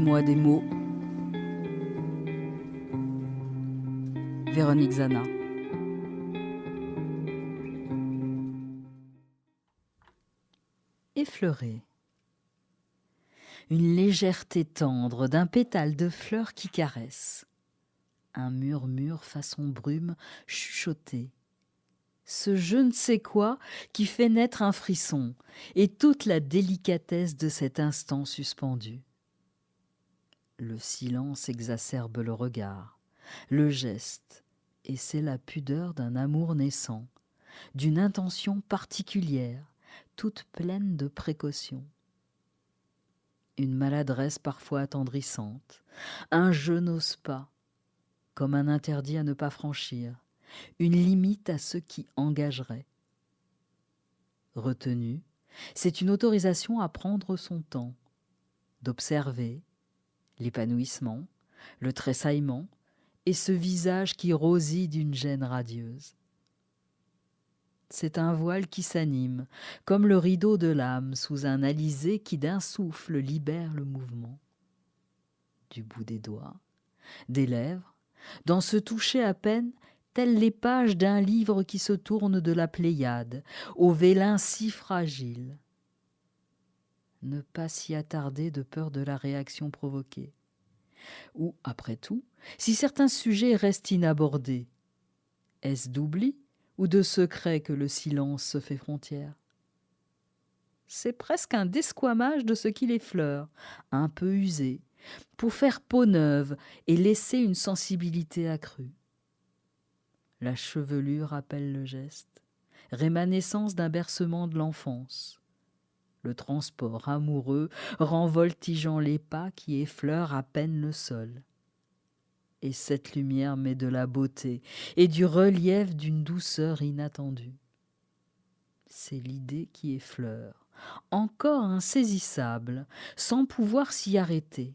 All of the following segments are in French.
Dis-moi des mots. Véronique Zana. Effleuré. Une légèreté tendre d'un pétale de fleur qui caresse. Un murmure façon brume chuchoté. Ce je ne sais quoi qui fait naître un frisson et toute la délicatesse de cet instant suspendu. Le silence exacerbe le regard, le geste, et c'est la pudeur d'un amour naissant, d'une intention particulière, toute pleine de précautions. Une maladresse parfois attendrissante, un je n'ose pas, comme un interdit à ne pas franchir, une limite à ce qui engagerait. Retenue, c'est une autorisation à prendre son temps, d'observer l'épanouissement, le tressaillement et ce visage qui rosit d'une gêne radieuse. C'est un voile qui s'anime, comme le rideau de l'âme sous un alizé qui d'un souffle libère le mouvement. Du bout des doigts, des lèvres, dans ce toucher à peine, telles les pages d'un livre qui se tourne de la Pléiade, au vélin si fragile. Ne pas s'y attarder de peur de la réaction provoquée. Ou, après tout, si certains sujets restent inabordés, est-ce d'oubli ou de secret que le silence se fait frontière? C'est presque un desquamage de ce qui l'effleure, un peu usé, pour faire peau neuve et laisser une sensibilité accrue. La chevelure appelle le geste, rémanescence d'un bercement de l'enfance. Le transport amoureux rend voltigeant les pas qui effleurent à peine le sol. Et cette lumière met de la beauté et du relief d'une douceur inattendue. C'est l'idée qui effleure, encore insaisissable, sans pouvoir s'y arrêter,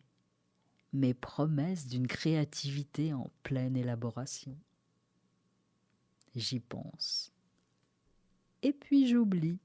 mais promesse d'une créativité en pleine élaboration. J'y pense. Et puis j'oublie.